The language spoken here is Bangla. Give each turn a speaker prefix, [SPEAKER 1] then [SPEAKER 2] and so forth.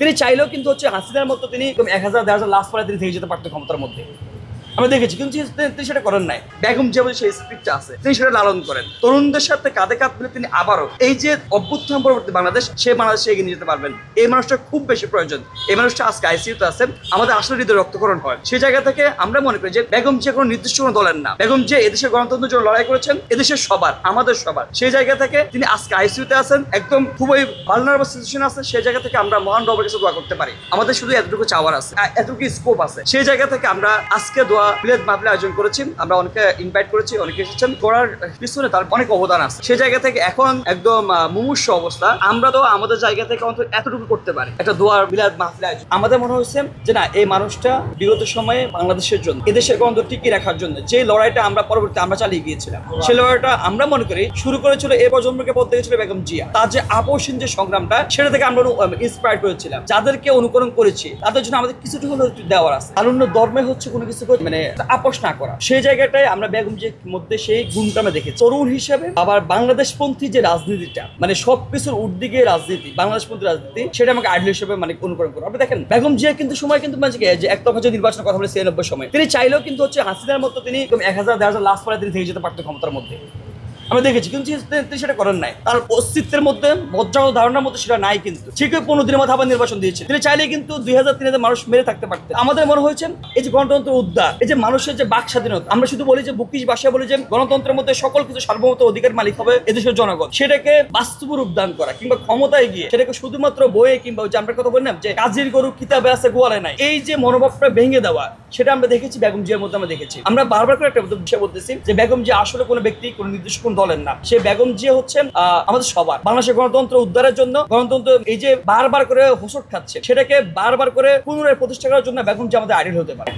[SPEAKER 1] তিনি চাইলেও কিন্তু হচ্ছে হাসিনার মতো তিনি 1000-1500 লাশ পরে তিনি থেকে যেতে পারতেন ক্ষমতার মধ্যে। আমরা দেখেছি, কিন্তু তিনি সেটা করেন নাই। বেগম জিয়া সেই স্পিরিটটা আছে, তিনি সেটা লালন করেন। তরুণদের সাথে কাঁধে কাঁধ মিলে তিনি আবারও এই যে অভ্যুত্থান পরবর্তী বাংলাদেশ, সেই বাংলাদেশে এগিয়ে নিয়ে যেতে পারবেন। এই মানুষটা খুব বেশি প্রয়োজন। এই মানুষটা আজকে আইসিইউতে আছেন, আমাদের আসলে হৃদয় রক্তক্ষরণ হয়। সেই জায়গা থেকে আমরা মনে করি যে বেগম জিয়া কোনো নির্দিষ্ট কোনো দলের না। বেগম জিয়া এদেশের গণতন্ত্রের জন্য লড়াই করেছেন, এদেশের সবার, আমাদের সবার। সেই জায়গা থেকে তিনি আজকে আইসিইউতে আছেন, একদম খুবই ভালনারেবল সিচুয়েশন আছে। সেই জায়গা থেকে আমরা মহান রবের কাছে দোয়া করতে পারি। আমাদের শুধু এতটুকু চাওয়ার আছে, এতটুকু স্কোপ আছে। সেই জায়গা থেকে আমরা আজকে দোয়া মিলাদ মাহফিল আয়োজন করেছি। আমরা অনেকে ইনভাইট করেছি, অনেকে এসেছেন। করার পিছনে তার অনেক অবদান আছে। সেই জায়গা থেকে এখন একদম মুমূর্ষু অবস্থা, আমরা তো আমাদের জায়গা থেকে অন্তত এতটুকু করতে পারি, একটা দোয়ার মিলাদ মাহফিল আয়োজন। আমাদের মনে হয়েছে যে না, এই মানুষটা বিগত সময়ে বাংলাদেশের জন্য, এদেশের গণতন্ত্র টিকিয়ে রাখার জন্য যে লড়াইটা আমরা পরবর্তী আমরা চালিয়ে গিয়েছিলাম, সেই লড়াইটা আমরা মনে করি শুরু করেছিল এই প্রজন্মকে পথ দেখেছিল বেগম জিয়া। তার যে আপোষহীন যে সংগ্রামটা, সেটা থেকে আমরা ইন্সপায়ার্ড হয়েছিলাম। যাদেরকে অনুকরণ করেছি তাদের জন্য আমাদের কিছুটা হলেও দেওয়ার আছে। অন্য ধর্মে হচ্ছে কোনো কিছু মানে আপোষ না করা, সেই জায়গাটায় আমরা বেগম জিয়ার মধ্যে সেই গুণটা আমরা দেখেছি। তরুণ হিসেবে আবার বাংলাদেশপন্থী যে রাজনীতিটা, মানে সবকিছুর উদ্দিকে রাজনীতি, বাংলাদেশপন্থী রাজনীতি, সেটা আমাকে আইডল হিসেবে মানে অনুকরণ করো। আপনি দেখেন বেগম জিয়া কিন্তু সময় কিন্তু মানে যে একতরফা যে নির্বাচনের কথা বলে 96 সময়, তিনি চাইলেও কিন্তু হচ্ছে হাসিনার মতো তিনি 1000-1500 লাশ পরে তিনি থেকে যেতে পারতেন ক্ষমতার মধ্যে। আমরা দেখেছি, কিন্তু তিনি সেটা করেন নাই। তার অস্তিত্বের মধ্যে, মজ্জা ধারণার মধ্যে সেটা নাই। কিন্তু ঠিক 15 দিনের মধ্যে আবার নির্বাচন দিয়েছে। তিনি চাইলে কিন্তু 2000-3000 মানুষ মেরে থাকতে পারতেন। আমাদের মনে হয়েছে এই যে গণতন্ত্র উদ্ধার, এই যে মানুষের যে বাক স্বাধীনতা, আমরা শুধু বলি যে বুকিশ ভাষায় বলি যে গণতন্ত্রের মধ্যে সকল কিছু সার্বভৌমত্ব অধিকার মালিক হবে এদেশের জনগণ, সেটাকে বাস্তব রূপ দান করা কিংবা ক্ষমতায় গিয়ে সেটাকে শুধুমাত্র বইয়ে কিংবা যে আমরা কথা বলি না যে কাজের গরু কিতাবে আছে গোয়ালে নাই, এই যে মনোভাবটা ভেঙে দেওয়া, সেটা আমরা দেখেছি বেগম জিয়ার মধ্যে। আমরা দেখেছি, আমরা বারবার করে একটা বিষয় বলতেছি যে বেগম জিয়া আসলে কোনো ব্যক্তি, কোনো নির্দিষ্ট কোন দলের না। সে বেগম জিয়া হচ্ছেন আমাদের সবার। বাংলাদেশের গণতন্ত্র উদ্ধারের জন্য, গণতন্ত্র এই যে বারবার করে হোঁচট খাচ্ছে, সেটাকে বারবার করে পুনরায় প্রতিষ্ঠা করার জন্য বেগম জিয়া আমাদের আইডল হতে পারে।